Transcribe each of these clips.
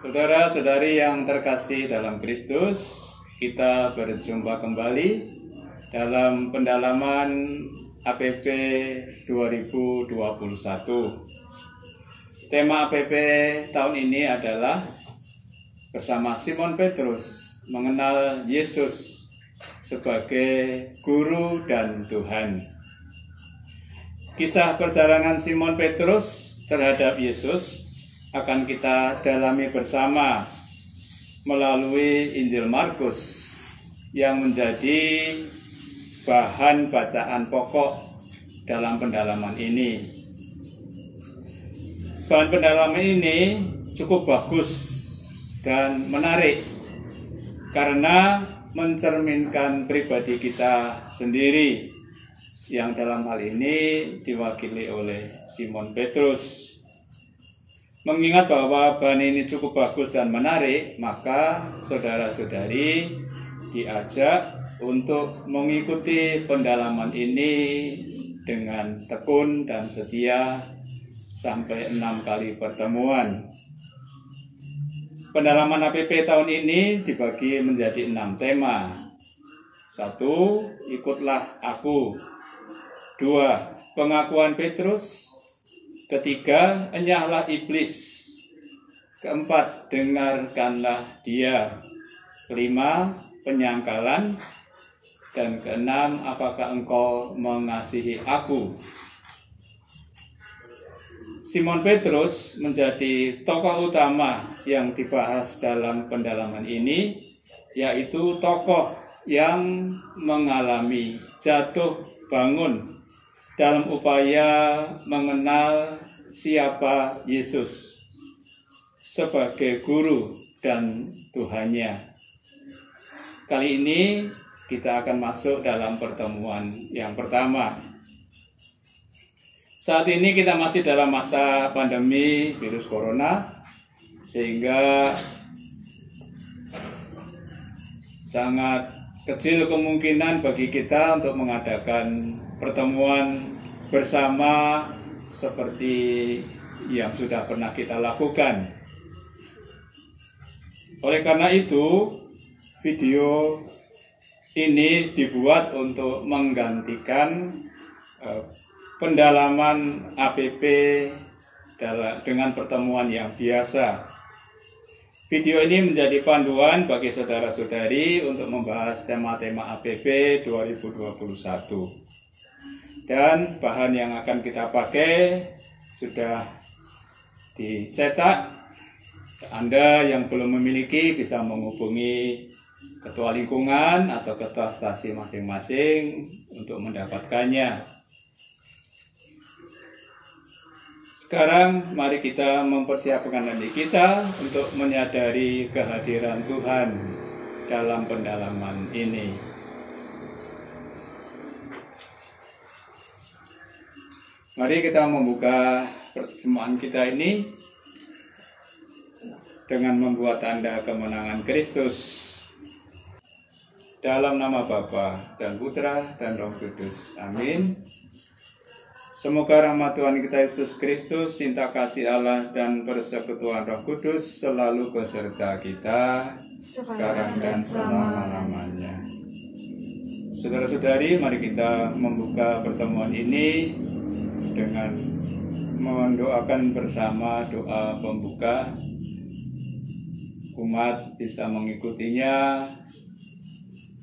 Saudara-saudari yang terkasih dalam Kristus, kita berjumpa kembali dalam pendalaman APP 2021. Tema APP tahun ini adalah bersama Simon Petrus mengenal Yesus sebagai Guru dan Tuhan. Kisah perjalanan Simon Petrus terhadap Yesus akan kita dalami bersama melalui Injil Markus yang menjadi bahan bacaan pokok dalam pendalaman ini. Bahan pendalaman ini cukup bagus dan menarik karena mencerminkan pribadi kita sendiri yang dalam hal ini diwakili oleh Simon Petrus. Mengingat bahwa bahan ini cukup bagus dan menarik, maka saudara-saudari diajak untuk mengikuti pendalaman ini dengan tekun dan setia sampai 6 kali pertemuan. Pendalaman APP tahun ini dibagi menjadi 6 tema. 1. Ikutlah aku. 2. Pengakuan Petrus. 3. Enyahlah iblis. 4. Dengarkanlah dia. 5. Penyangkalan. Dan 6. Apakah engkau mengasihi aku? Simon Petrus menjadi tokoh utama yang dibahas dalam pendalaman ini, yaitu tokoh yang mengalami jatuh bangun dalam upaya mengenal siapa Yesus sebagai guru dan Tuhannya. Kali ini kita akan masuk dalam pertemuan yang pertama. Saat ini kita masih dalam masa pandemi virus corona, sehingga sangat kecil kemungkinan bagi kita untuk mengadakan pertemuan bersama seperti yang sudah pernah kita lakukan. Oleh karena itu, video ini dibuat untuk menggantikan pendalaman APP dengan pertemuan yang biasa. Video ini menjadi panduan bagi saudara-saudari untuk membahas tema-tema APP 2021. Dan bahan yang akan kita pakai sudah dicetak. Anda yang belum memiliki bisa menghubungi ketua lingkungan atau ketua stasi masing-masing untuk mendapatkannya. Sekarang mari kita mempersiapkan diri kita untuk menyadari kehadiran Tuhan dalam pendalaman ini. Mari kita membuka pertemuan kita ini dengan membuat tanda kemenangan Kristus. Dalam nama Bapa dan Putra dan Roh Kudus. Amin. Semoga rahmat Tuhan kita Yesus Kristus, cinta kasih Allah dan persekutuan Roh Kudus selalu beserta kita sekarang dan selama-lamanya. Saudara-saudari, mari kita membuka pertemuan ini dengan mendoakan bersama doa pembuka. Umat bisa mengikutinya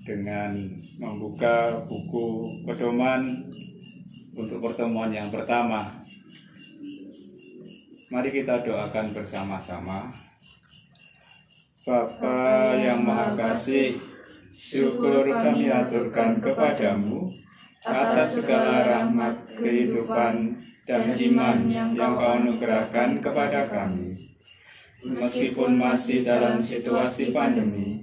dengan membuka buku pedoman untuk pertemuan yang pertama. Mari kita doakan bersama-sama. Bapa yang Maha Kasih, syukur kami aturkan kepadamu atas segala rahmat, kehidupan, dan iman yang Kau anugerahkan kepada kami. Meskipun masih dalam situasi pandemi,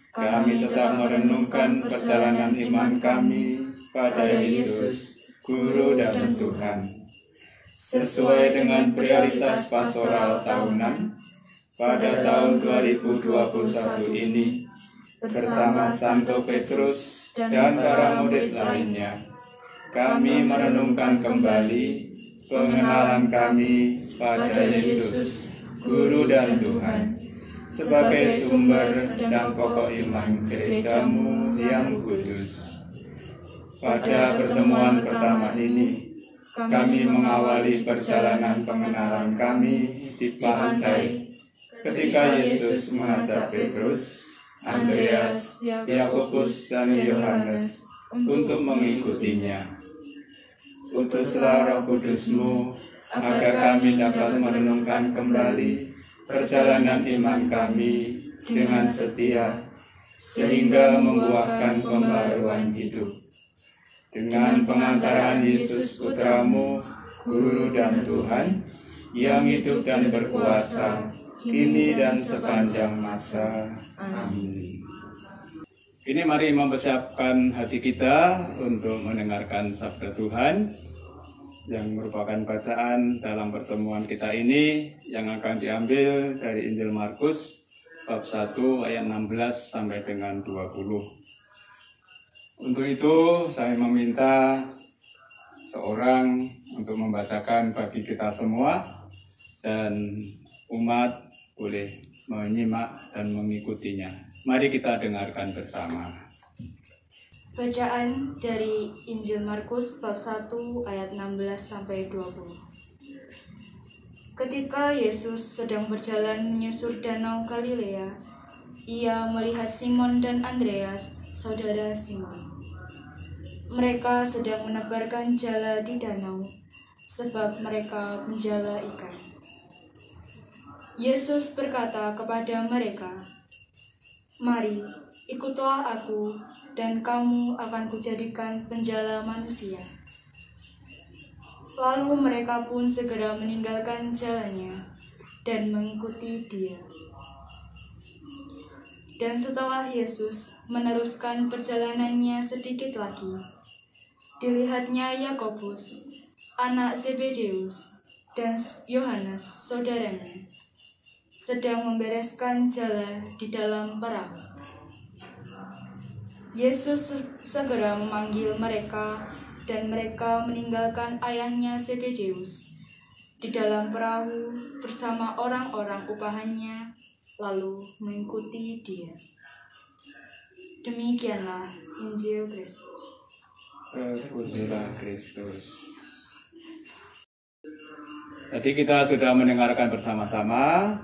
kami tetap merenungkan perjalanan iman kami pada Yesus, Guru dan Tuhan. Sesuai dengan prioritas pastoral tahunan, pada tahun 2021 ini, bersama Santo Petrus dan para murid lainnya, kami merenungkan kembali pengenalan kami pada Yesus, Guru dan Tuhan, sebagai sumber dan pokok iman gerejamu yang kudus. Pada pertemuan pertama ini, kami mengawali perjalanan pengenalan kami di pantai ketika Yesus mengajak Petrus, Andreas, Yakobus, dan Yohanes untuk mengikutinya. Utuslah Roh Kudus-Mu agar kami dapat merenungkan kembali perjalanan iman kami dengan setia, sehingga membuahkan pembaruan hidup. Dengan pengantaran Yesus Putra-Mu, Guru dan Tuhan, yang hidup dan berkuasa, kini dan sepanjang masa. Amin. Kini mari mempersiapkan hati kita untuk mendengarkan sabda Tuhan, yang merupakan bacaan dalam pertemuan kita ini, yang akan diambil dari Injil Markus, bab 1 ayat 16 sampai dengan 20. Untuk itu, saya meminta seorang untuk membacakan bagi kita semua, dan umat boleh menyimak dan mengikutinya. Mari kita dengarkan bersama. Bacaan dari Injil Markus bab 1 ayat 16 sampai 20. Ketika Yesus sedang berjalan menyusur danau Galilea, ia melihat Simon dan Andreas, saudara Simon. Mereka sedang menebarkan jala di danau, sebab mereka menjala ikan. Yesus berkata kepada mereka, "Mari, ikutlah aku, dan kamu akan kujadikan penjala manusia." Lalu mereka pun segera meninggalkan jalannya dan mengikuti Dia. Dan setelah Yesus meneruskan perjalanannya sedikit lagi, dilihatnya Yakobus, anak Zebedeus, dan Yohanes, saudaranya, sedang membereskan jala di dalam perahu. Yesus segera memanggil mereka, dan mereka meninggalkan ayahnya Zebedeus di dalam perahu bersama orang-orang upahannya, lalu mengikuti Dia. Demikianlah Injil Kristus. Terpujilah Kristus. Tadi kita sudah mendengarkan bersama-sama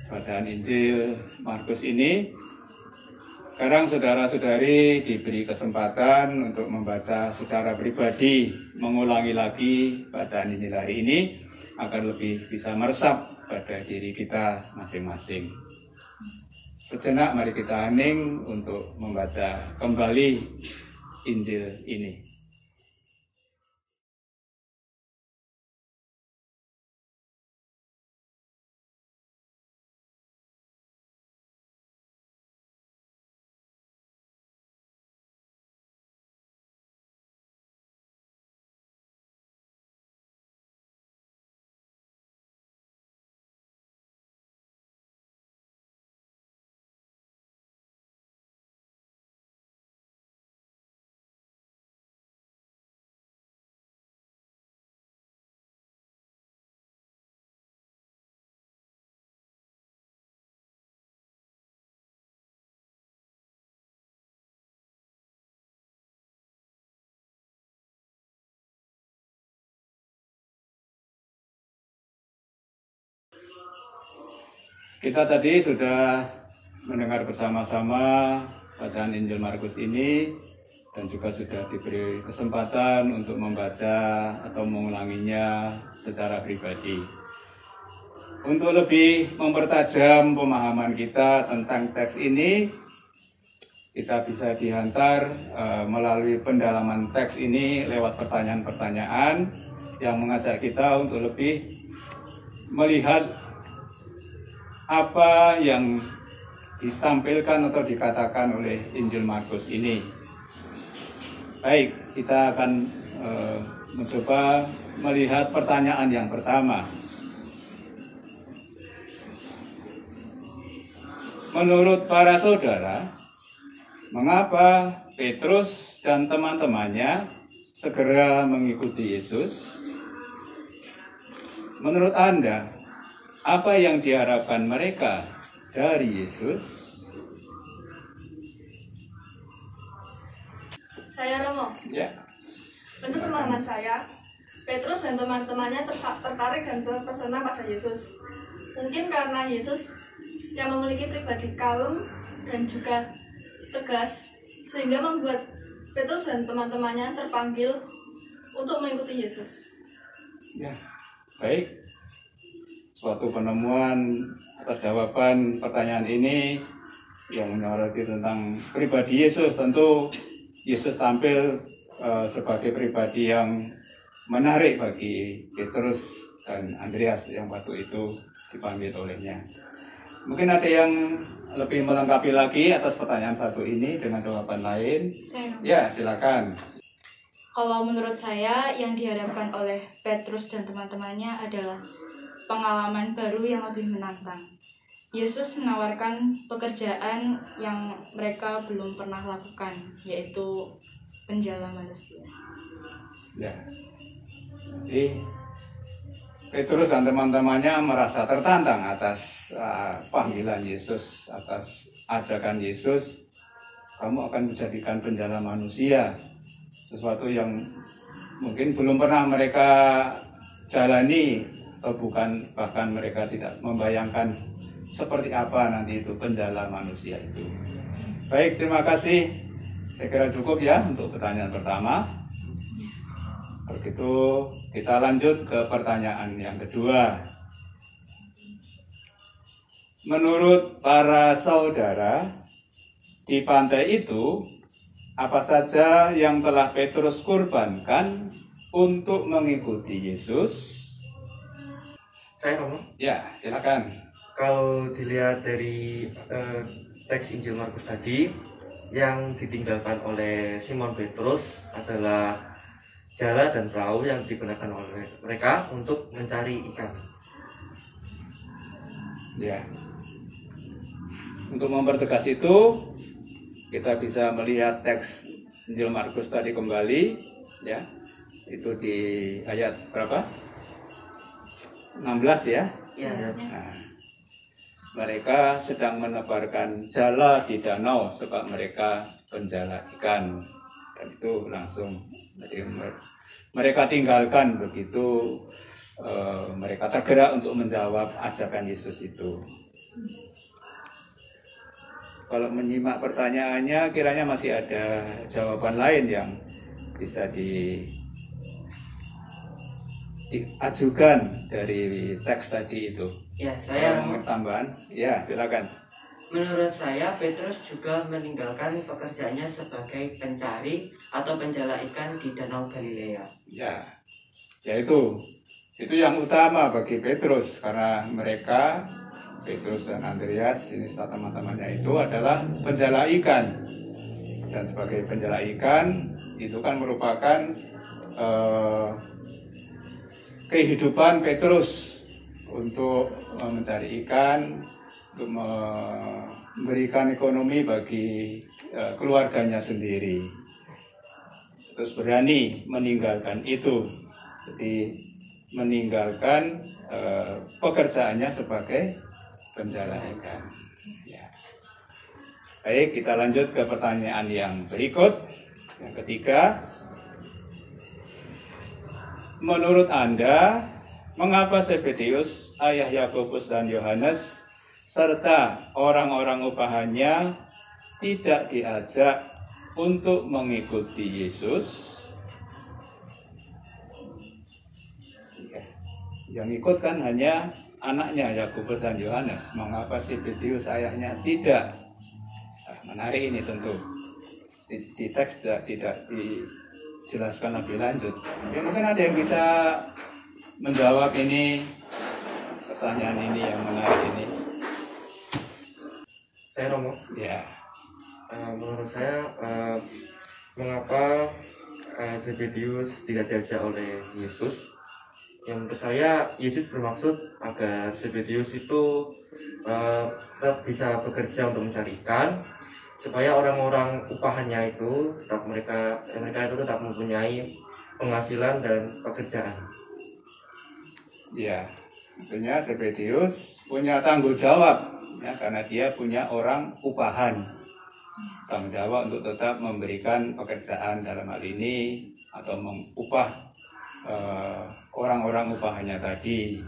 bacaan Injil Markus ini. Sekarang saudara-saudari diberi kesempatan untuk membaca secara pribadi, mengulangi lagi bacaan Injil hari ini agar lebih bisa meresap pada diri kita masing-masing. Sejenak mari kita hening untuk membaca kembali Injil ini. Kita tadi sudah mendengar bersama-sama bacaan Injil Markus ini, dan juga sudah diberi kesempatan untuk membaca atau mengulanginya secara pribadi. Untuk lebih mempertajam pemahaman kita tentang teks ini, kita bisa dihantar melalui pendalaman teks ini lewat pertanyaan-pertanyaan yang mengajak kita untuk lebih melihat apa yang ditampilkan atau dikatakan oleh Injil Markus ini. Baik, kita akan mencoba melihat pertanyaan yang pertama. Menurut para saudara, mengapa Petrus dan teman-temannya segera mengikuti Yesus? Menurut Anda, apa yang diharapkan mereka dari Yesus. Saya Romo. Ya. Menurut pemahaman saya, Petrus dan teman-temannya tertarik dan terpesona pada Yesus. Mungkin karena Yesus yang memiliki pribadi kalem dan juga tegas, sehingga membuat Petrus dan teman-temannya terpanggil untuk mengikuti Yesus. Ya, baik. Suatu penemuan atas jawaban pertanyaan ini yang menyoroti tentang pribadi Yesus. Tentu Yesus tampil sebagai pribadi yang menarik bagi Petrus dan Andreas yang waktu itu dipanggil olehnya. Mungkin ada yang lebih melengkapi lagi atas pertanyaan satu ini dengan jawaban lain. Ya, silakan. Kalau menurut saya, yang diharapkan oleh Petrus dan teman-temannya adalah pengalaman baru yang lebih menantang. Yesus menawarkan pekerjaan yang mereka belum pernah lakukan, yaitu penjala manusia. Ya. Jadi Petrus dan teman-temannya merasa tertantang atas panggilan Yesus, atas ajakan Yesus, kamu akan menjadikan penjala manusia. Sesuatu yang mungkin belum pernah mereka jalani, atau bahkan mereka tidak membayangkan seperti apa nanti itu penjala manusia itu. Baik, terima kasih. Saya kira cukup ya untuk pertanyaan pertama. Begitu kita lanjut ke pertanyaan yang kedua. Menurut para saudara, di pantai itu apa saja yang telah Petrus kurbankan untuk mengikuti Yesus? Saya Romo. Ya, silakan. Kalau dilihat dari teks Injil Markus tadi, yang ditinggalkan oleh Simon Petrus adalah jala dan perahu yang digunakan oleh mereka untuk mencari ikan. Ya. Untuk mempertegas itu, kita bisa melihat teks Injil Markus tadi kembali, ya. Itu di ayat berapa? 16 ya. Ya. Nah, mereka sedang menebarkan jala di danau sebab mereka penjala ikan. Dan itu langsung mereka tinggalkan begitu mereka tergerak untuk menjawab ajakan Yesus itu. Kalau menyimak pertanyaannya, kiranya masih ada jawaban lain yang bisa diajukan dari teks tadi itu. Ya, saya mau tambahan. Ya, silakan. Menurut saya, Petrus juga meninggalkan pekerjaannya sebagai pencari atau penjala ikan di Danau Galilea. Ya, yaitu yang utama bagi Petrus, karena mereka, Petrus dan Andreas, ini teman-temannya itu adalah penjala ikan. Dan sebagai penjala ikan, itu kan merupakan kehidupan Petrus untuk mencari ikan, untuk memberikan ekonomi bagi keluarganya sendiri. Terus berani meninggalkan itu, jadi meninggalkan pekerjaannya sebagai penjala ikan. Ya. Baik, kita lanjut ke pertanyaan yang berikut, yang ketiga. Menurut Anda, mengapa Zebedeus, ayah Yakobus dan Yohanes, serta orang-orang upahannya tidak diajak untuk mengikuti Yesus? Ya, yang ikut kan hanya anaknya Yakobus dan Yohanes. Mengapa Zebedeus ayahnya tidak? Nah, menarik ini tentu. Di teks tidak dijelaskan lebih lanjut. Ya, mungkin ada yang bisa menjawab ini, pertanyaan ini yang menarik ini. Saya Romo. Ya. Menurut saya, mengapa Zebedeus tidak diajak oleh Yesus? Yang menurut saya, Yesus bermaksud agar Zebedeus itu tetap bisa bekerja untuk mencari ikan, supaya orang-orang upahannya itu mereka itu tetap mempunyai penghasilan dan pekerjaan. Ya. Artinya Zebedius punya tanggung jawab ya, karena dia punya orang upahan. Tanggung jawab untuk tetap memberikan pekerjaan dalam hal ini atau mengupah orang-orang upahannya tadi.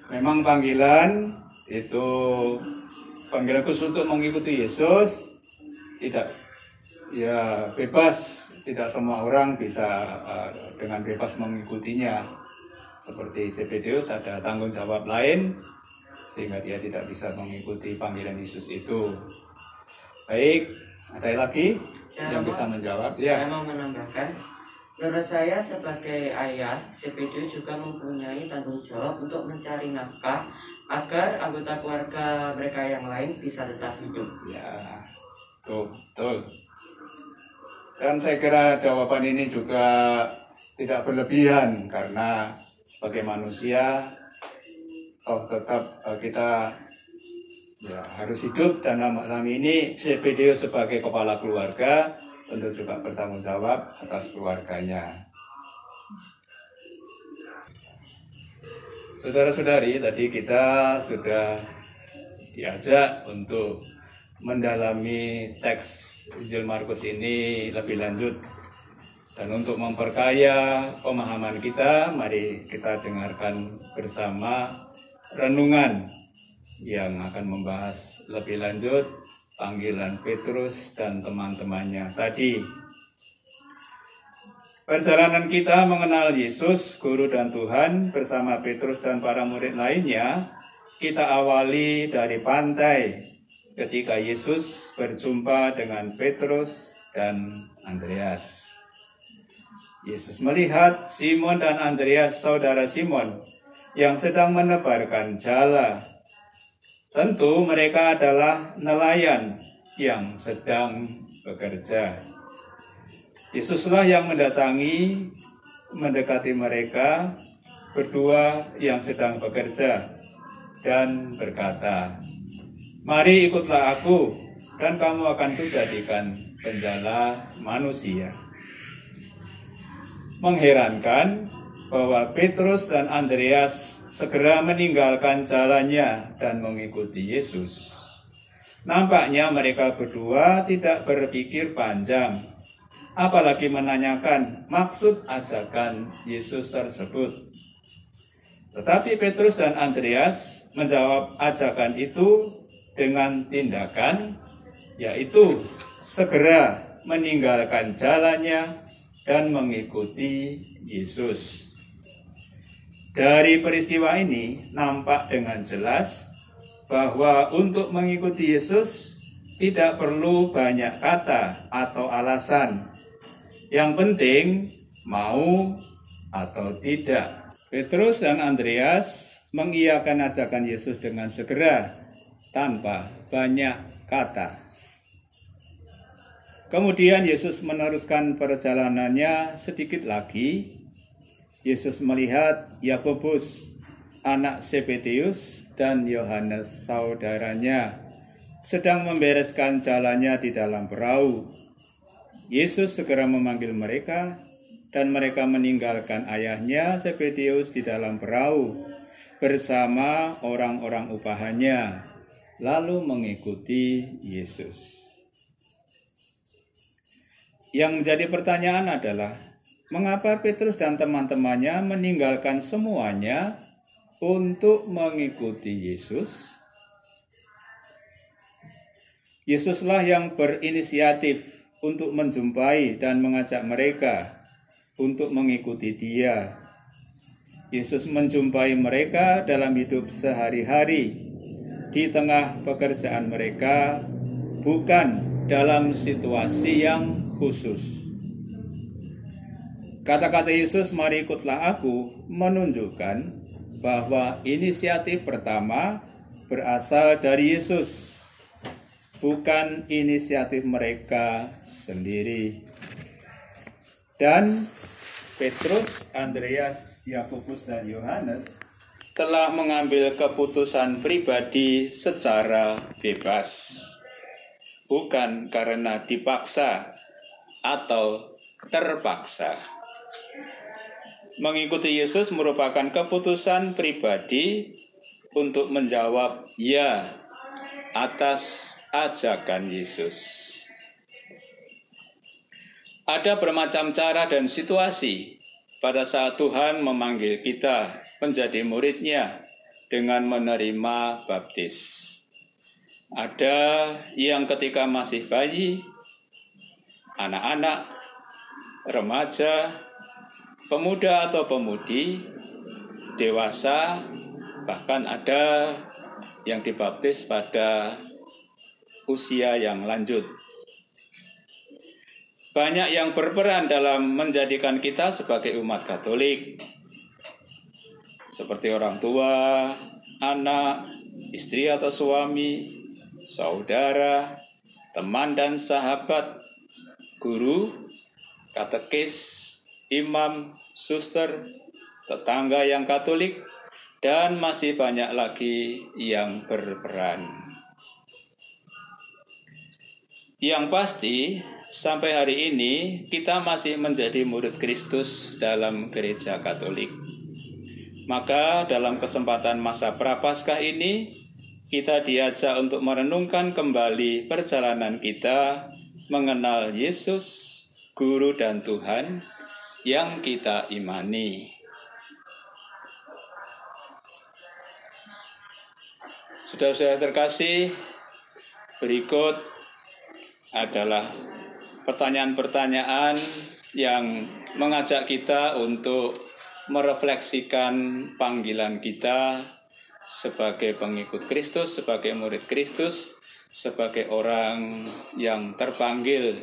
Memang panggilan itu panggilan khusus untuk mengikuti Yesus tidak ya bebas, tidak semua orang bisa dengan bebas mengikutinya. Seperti Zebedius ada tanggung jawab lain sehingga dia tidak bisa mengikuti panggilan Yesus itu. Baik, ada lagi yang bisa menjawab? Ya. Saya mau menambahkan, menurut saya sebagai ayah, Zebedius juga mempunyai tanggung jawab untuk mencari nafkah agar anggota keluarga mereka yang lain bisa tetap hidup. Ya, betul. Dan saya kira jawaban ini juga tidak berlebihan karena sebagai manusia, tetap kita ya harus hidup, dan dalam ini Zebedius sebagai kepala keluarga tentu juga bertanggung jawab atas keluarganya. Saudara-saudari, tadi kita sudah diajak untuk mendalami teks Injil Markus ini lebih lanjut. Dan untuk memperkaya pemahaman kita, mari kita dengarkan bersama renungan yang akan membahas lebih lanjut panggilan Petrus dan teman-temannya tadi. Perjalanan kita mengenal Yesus, Guru dan Tuhan, bersama Petrus dan para murid lainnya, kita awali dari pantai ketika Yesus berjumpa dengan Petrus dan Andreas. Yesus melihat Simon dan Andreas, saudara Simon, yang sedang menebarkan jala. Tentu mereka adalah nelayan yang sedang bekerja. Yesuslah yang mendekati mereka berdua yang sedang bekerja dan berkata, "Mari ikutlah aku, dan kamu akan kujadikan penjala manusia." Mengherankan bahwa Petrus dan Andreas segera meninggalkan jalannya dan mengikuti Yesus. Nampaknya mereka berdua tidak berpikir panjang, apalagi menanyakan maksud ajakan Yesus tersebut. Tetapi Petrus dan Andreas menjawab ajakan itu dengan tindakan, yaitu segera meninggalkan jalannya dan mengikuti Yesus. Dari peristiwa ini nampak dengan jelas bahwa untuk mengikuti Yesus tidak perlu banyak kata atau alasan. Yang penting mau atau tidak. Petrus dan Andreas mengiyakan ajakan Yesus dengan segera tanpa banyak kata. Kemudian Yesus meneruskan perjalanannya sedikit lagi. Yesus melihat Yakobus, anak Zebedius, dan Yohanes, saudaranya, sedang membereskan jalannya di dalam perahu. Yesus segera memanggil mereka, dan mereka meninggalkan ayahnya Zebedius di dalam perahu bersama orang-orang upahannya, lalu mengikuti Yesus. Yang menjadi pertanyaan adalah, mengapa Petrus dan teman-temannya meninggalkan semuanya untuk mengikuti Yesus? Yesuslah yang berinisiatif untuk menjumpai dan mengajak mereka untuk mengikuti Dia. Yesus menjumpai mereka dalam hidup sehari-hari, di tengah pekerjaan mereka, bukan dalam situasi yang khusus. Kata-kata Yesus, "Mari ikutlah aku," menunjukkan bahwa inisiatif pertama berasal dari Yesus, bukan inisiatif mereka sendiri. Dan Petrus, Andreas, Yakobus, dan Yohanes telah mengambil keputusan pribadi secara bebas, bukan karena dipaksa atau terpaksa. Mengikuti Yesus merupakan keputusan pribadi untuk menjawab ya atas ajakan Yesus. Ada bermacam cara dan situasi pada saat Tuhan memanggil kita menjadi murid-Nya dengan menerima baptis. Ada yang ketika masih bayi, anak-anak, remaja, pemuda atau pemudi, dewasa, bahkan ada yang dibaptis pada usia yang lanjut. Banyak yang berperan dalam menjadikan kita sebagai umat Katolik, seperti orang tua, anak, istri atau suami, saudara, teman dan sahabat, guru, katekis, imam, suster, tetangga yang Katolik, dan masih banyak lagi yang berperan. Yang pasti, sampai hari ini kita masih menjadi murid Kristus dalam Gereja Katolik. Maka dalam kesempatan masa Prapaskah ini, kita diajak untuk merenungkan kembali perjalanan kita mengenal Yesus, Guru dan Tuhan yang kita imani. Saudara-saudara terkasih, berikut adalah pertanyaan-pertanyaan yang mengajak kita untuk merefleksikan panggilan kita sebagai pengikut Kristus, sebagai murid Kristus, sebagai orang yang terpanggil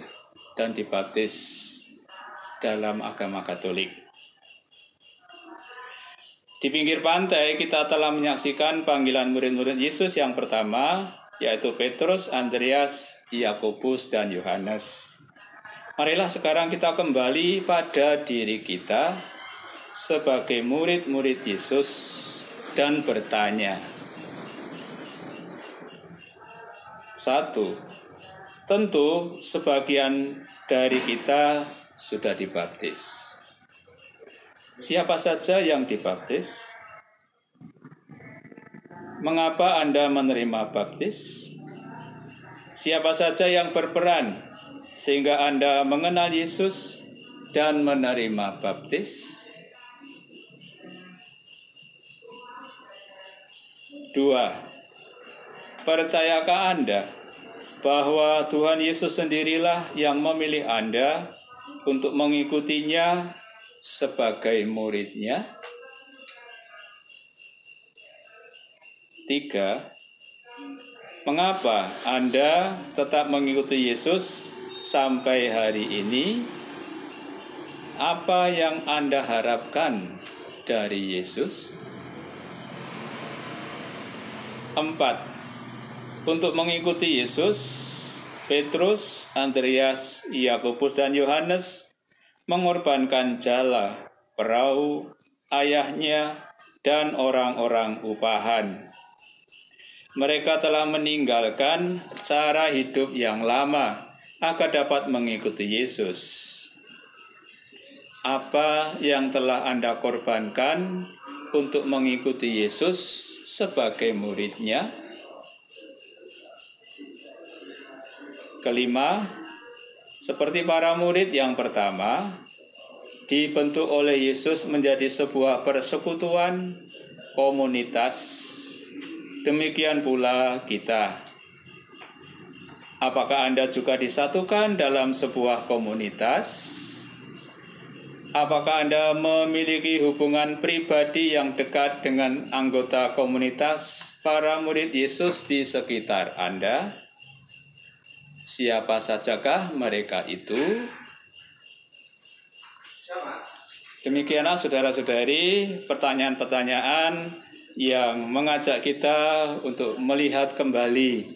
dan dibaptis dalam agama Katolik. Di pinggir pantai kita telah menyaksikan panggilan murid-murid Yesus yang pertama, yaitu Petrus, Andreas, Yakobus, dan Yohanes. Marilah sekarang kita kembali pada diri kita sebagai murid-murid Yesus dan bertanya. 1. Tentu sebagian dari kita sudah dibaptis. Siapa saja yang dibaptis? Mengapa Anda menerima baptis? Siapa saja yang berperan sehingga Anda mengenal Yesus dan menerima baptis? 2. Percayakah Anda bahwa Tuhan Yesus sendirilah yang memilih Anda untuk mengikutinya sebagai murid-Nya? 3. Mengapa Anda tetap mengikuti Yesus sampai hari ini? Apa yang Anda harapkan dari Yesus? 4. Untuk mengikuti Yesus, Petrus, Andreas, Yakobus, dan Yohanes mengorbankan jala, perahu, ayahnya, dan orang-orang upahan. Mereka telah meninggalkan cara hidup yang lama agar dapat mengikuti Yesus. Apa yang telah Anda korbankan untuk mengikuti Yesus sebagai murid-Nya? Kelima, seperti para murid yang pertama, dibentuk oleh Yesus menjadi sebuah persekutuan, komunitas. Demikian pula kita. Apakah Anda juga disatukan dalam sebuah komunitas? Apakah Anda memiliki hubungan pribadi yang dekat dengan anggota komunitas para murid Yesus di sekitar Anda? Siapa sajakah mereka itu? Demikianlah saudara-saudari pertanyaan-pertanyaan yang mengajak kita untuk melihat kembali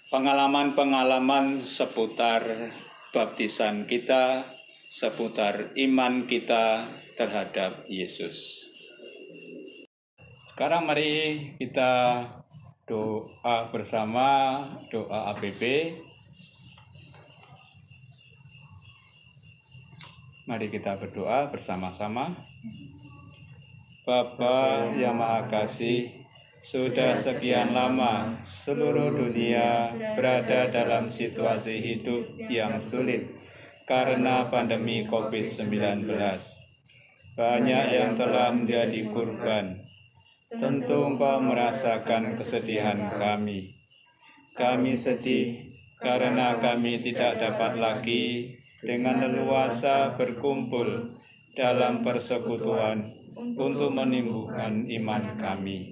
pengalaman-pengalaman seputar baptisan kita, seputar iman kita terhadap Yesus. Sekarang mari kita doa bersama, doa APP. Mari kita berdoa bersama-sama. Bapa yang Maha Kasih, sudah sekian lama seluruh dunia berada dalam situasi hidup yang sulit karena pandemi COVID-19. Banyak yang telah menjadi korban. Tentu Engkau merasakan kesedihan kami. Kami sedih karena kami tidak dapat lagi dengan leluasa berkumpul dalam persekutuan untuk menumbuhkan iman kami.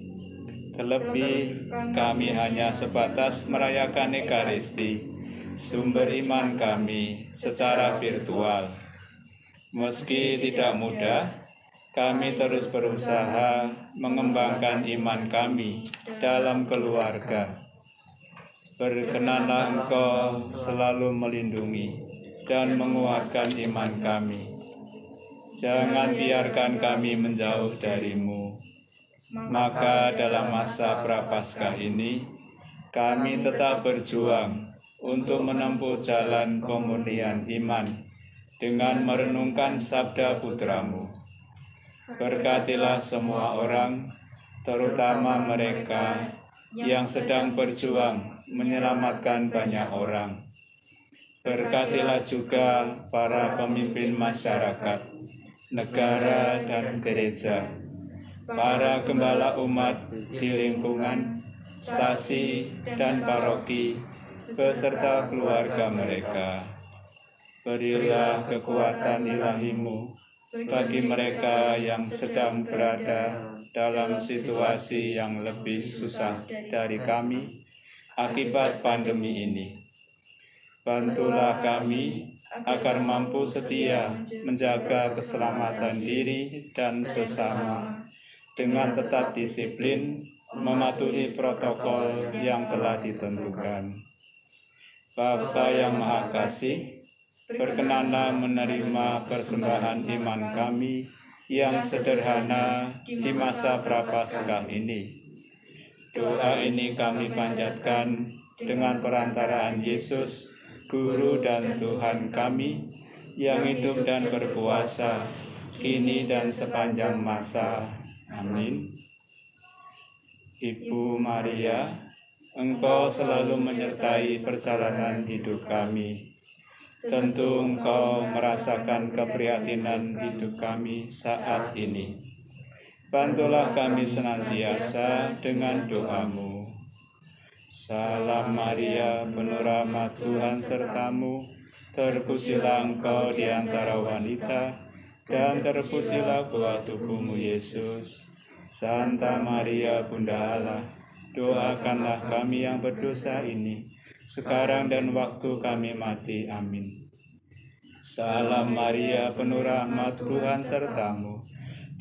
Terlebih, kami hanya sebatas merayakan Ekaristi, sumber iman kami, secara virtual. Meski tidak mudah, kami terus berusaha mengembangkan iman kami dalam keluarga. Berkenanlah Engkau selalu melindungi dan menguatkan iman kami. Jangan biarkan kami menjauh dari-Mu. Maka dalam masa Prapaskah ini, kami tetap berjuang untuk menempuh jalan pemurnian iman dengan merenungkan sabda Putra-Mu. Berkatilah semua orang, terutama mereka yang sedang berjuang menyelamatkan banyak orang. Berkatilah juga para pemimpin masyarakat, negara, dan gereja, para gembala umat di lingkungan, stasi, dan paroki, beserta keluarga mereka. Berilah kekuatan ilahi-Mu bagi mereka yang sedang berada dalam situasi yang lebih susah dari kami akibat pandemi ini. Bantulah kami agar mampu setia menjaga keselamatan diri dan sesama dengan tetap disiplin mematuhi protokol yang telah ditentukan. Bapa yang Maha Kasih, berkenanlah menerima persembahan iman kami yang sederhana di masa Prapaskah ini. Doa ini kami panjatkan dengan perantaraan Yesus, Guru dan Tuhan kami, yang hidup dan berkuasa, kini dan sepanjang masa. Amin. Ibu Maria, Engkau selalu menyertai perjalanan hidup kami. Tentu Engkau merasakan keprihatinan hidup kami saat ini. Bantulah kami senantiasa dengan doa-Mu. Salam Maria, penuh rahmat Tuhan sertamu, terpujilah Engkau di antara wanita, dan terpujilah buah tubuh-Mu Yesus. Santa Maria, Bunda Allah, doakanlah kami yang berdosa ini, sekarang dan waktu kami mati. Amin. Salam Maria, penuh rahmat Tuhan sertamu,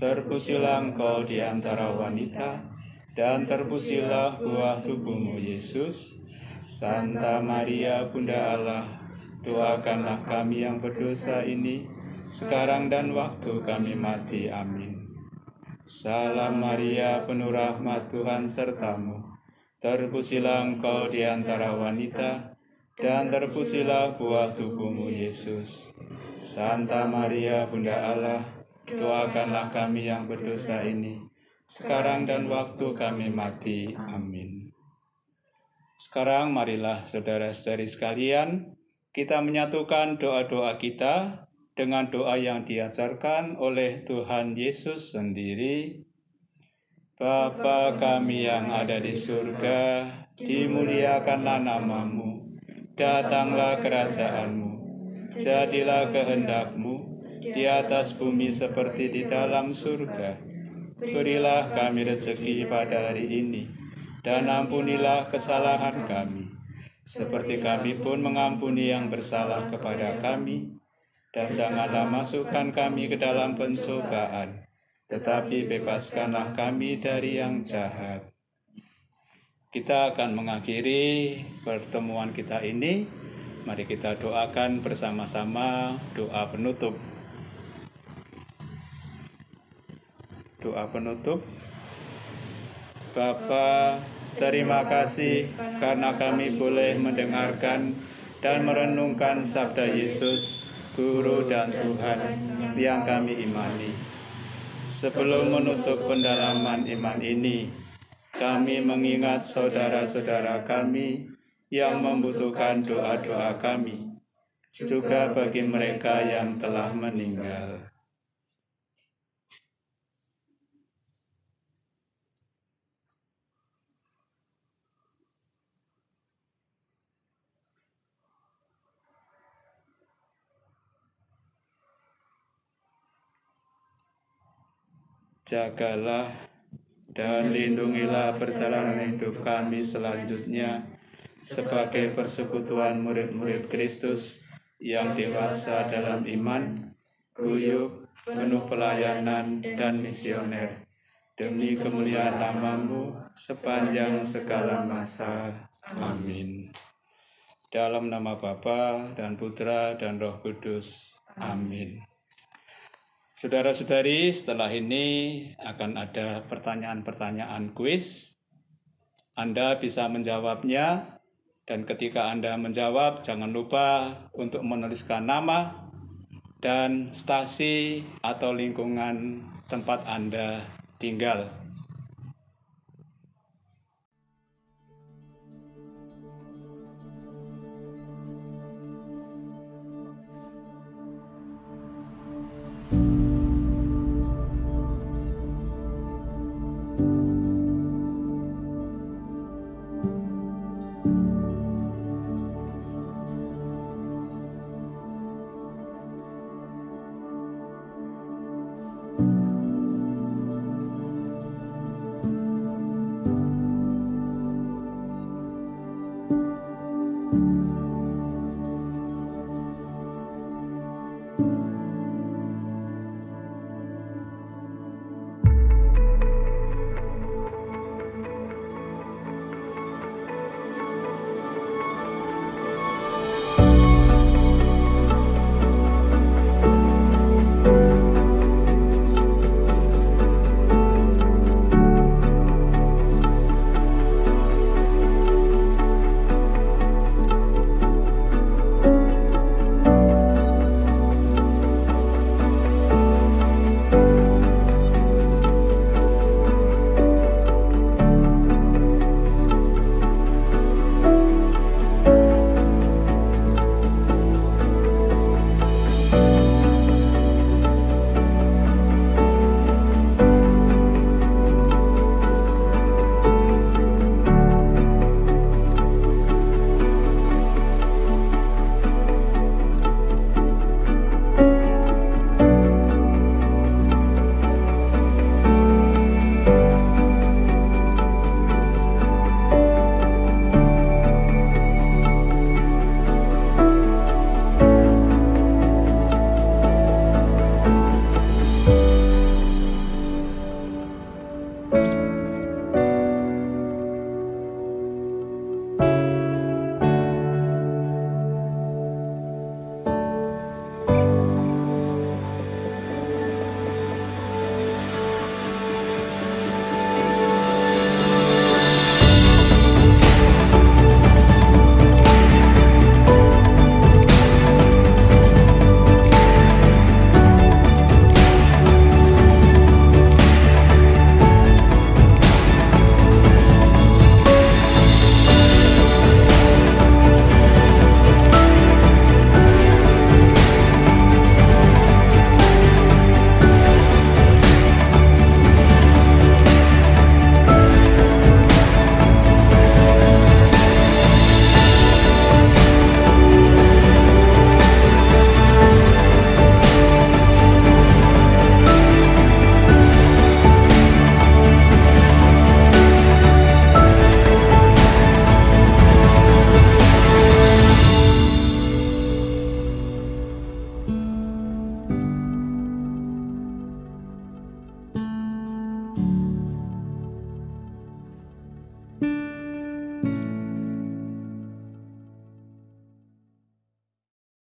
terpujilah Engkau di antara wanita, dan terpujilah buah tubuh-Mu Yesus. Santa Maria, Bunda Allah, doakanlah kami yang berdosa ini, sekarang dan waktu kami mati. Amin. Salam Maria, penuh rahmat Tuhan sertamu, terpujilah Engkau di antara wanita, dan terpujilah buah tubuh-Mu Yesus. Santa Maria, Bunda Allah, doakanlah kami yang berdosa ini, sekarang dan waktu kami mati. Amin. Sekarang marilah saudara-saudari sekalian, kita menyatukan doa-doa kita dengan doa yang diajarkan oleh Tuhan Yesus sendiri. Bapa kami yang ada di surga, dimuliakanlah nama-Mu, datanglah kerajaan-Mu, jadilah kehendak-Mu di atas bumi seperti di dalam surga. Berilah kami rezeki pada hari ini, dan ampunilah kesalahan kami, seperti kami pun mengampuni yang bersalah kepada kami. Dan janganlah masukkan kami ke dalam pencobaan, tetapi bebaskanlah kami dari yang jahat. Kita akan mengakhiri pertemuan kita ini. Mari kita doakan bersama-sama doa penutup. Doa penutup. Bapa, terima kasih karena kami boleh mendengarkan dan merenungkan sabda Yesus Guru dan Tuhan yang kami imani. Sebelum menutup pendalaman iman ini, kami mengingat saudara-saudara kami yang membutuhkan doa-doa kami, juga bagi mereka yang telah meninggal. Jagalah dan lindungilah perjalanan hidup kami selanjutnya sebagai persekutuan murid-murid Kristus yang dewasa dalam iman, guyup, penuh pelayanan dan misioner, demi kemuliaan nama-Mu sepanjang segala masa. Amin. Dalam nama Bapa dan Putra dan Roh Kudus. Amin. Saudara-saudari, setelah ini akan ada pertanyaan-pertanyaan kuis. Anda bisa menjawabnya, dan ketika Anda menjawab, jangan lupa untuk menuliskan nama dan stasi atau lingkungan tempat Anda tinggal.